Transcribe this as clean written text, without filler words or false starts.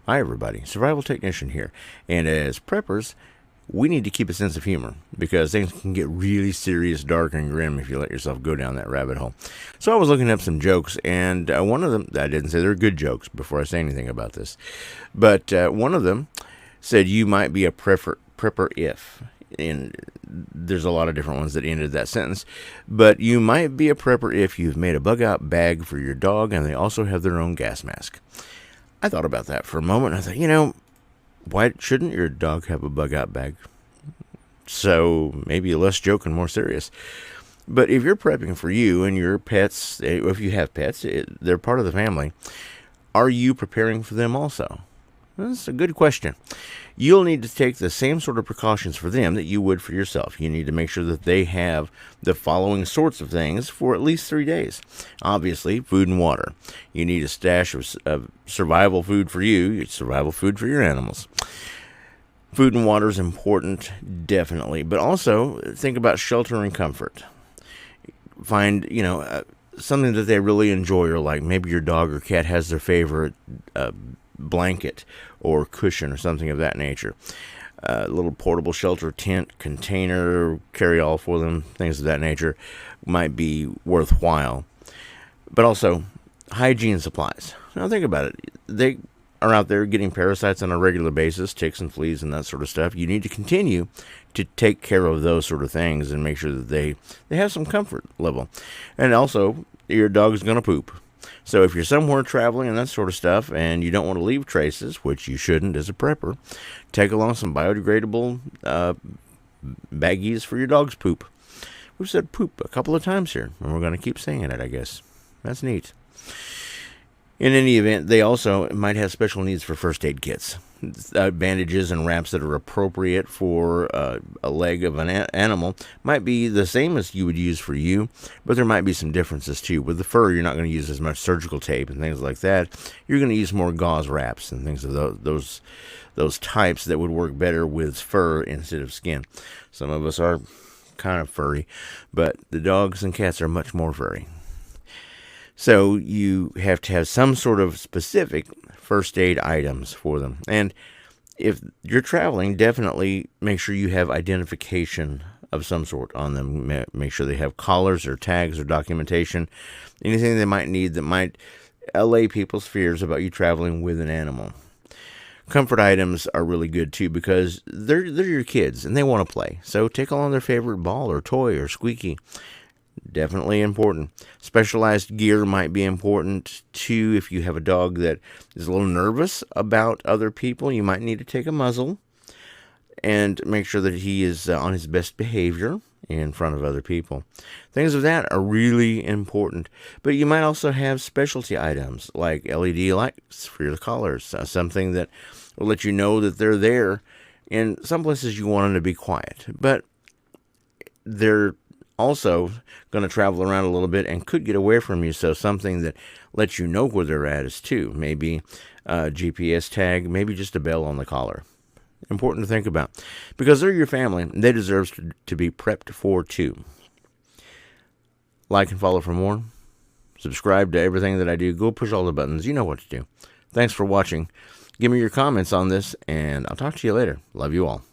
Hi, everybody. Survival Technician here. And as preppers, we need to keep a sense of humor because things can get really serious, dark, and grim if you let yourself go down that rabbit hole. So I was looking up some jokes, and one of them, I didn't say they're good jokes before I say anything about this, but one of them said you might be a prepper if. And there's a lot of different ones that ended that sentence, but you might be a prepper if you've made a bug out bag for your dog and they also have their own gas mask. I thought about that for a moment. I thought, why shouldn't your dog have a bug out bag? So maybe less joke and more serious. But if you're prepping for you and your pets, if you have pets, they're part of the family, are you preparing for them also? That's a good question. You'll need to take the same sort of precautions for them that you would for yourself. You need to make sure that they have the following sorts of things for at least 3 days. Obviously, food and water. You need a stash of survival food for you, survival food for your animals. Food and water is important, definitely. But also, think about shelter and comfort. Find, something that they really enjoy or like. Maybe your dog or cat has their favorite blanket or cushion or something of that nature. A little portable shelter tent, container, carry all for them, things of that nature might be worthwhile. But also, hygiene supplies. Now think about it. They are out there getting parasites on a regular basis, ticks and fleas and that sort of stuff. You need to continue to take care of those sort of things and make sure that they have some comfort level. And also, your dog's going to poop. So if you're somewhere traveling and that sort of stuff and you don't want to leave traces, which you shouldn't as a prepper, take along some biodegradable baggies for your dog's poop. We've said poop a couple of times here, and we're going to keep saying it, I guess. That's neat. In any event, they also might have special needs for first aid kits. Bandages and wraps that are appropriate for a leg of an animal might be the same as you would use for you, but there might be some differences too. With the fur, you're not going to use as much surgical tape and things like that. You're going to use more gauze wraps and things of those types that would work better with fur instead of skin. Some of us are kind of furry, but the dogs and cats are much more furry. So you have to have some sort of specific first aid items for them. And if you're traveling, definitely make sure you have identification of some sort on them. Make sure they have collars or tags or documentation, anything they might need that might allay people's fears about you traveling with an animal. Comfort items are really good too because they're your kids and they want to play. So take along their favorite ball or toy or squeaky. Definitely important. Specialized gear might be important too. If you have a dog that is a little nervous about other people, you might need to take a muzzle and make sure that he is on his best behavior in front of other people. Things of that are really important. But you might also have specialty items like LED lights for your collars, something that will let you know that they're there. In some places you want them to be quiet, but they're also going to travel around a little bit and could get away from you, so something that lets you know where they're at is too. Maybe a GPS tag, maybe just a bell on the collar. Important to think about because they're your family and they deserve to be prepped for too. Like and follow for more. Subscribe to everything that I do. Go push all the buttons. You know what to do. Thanks for watching. Give me your comments on this and I'll talk to you later. Love you all.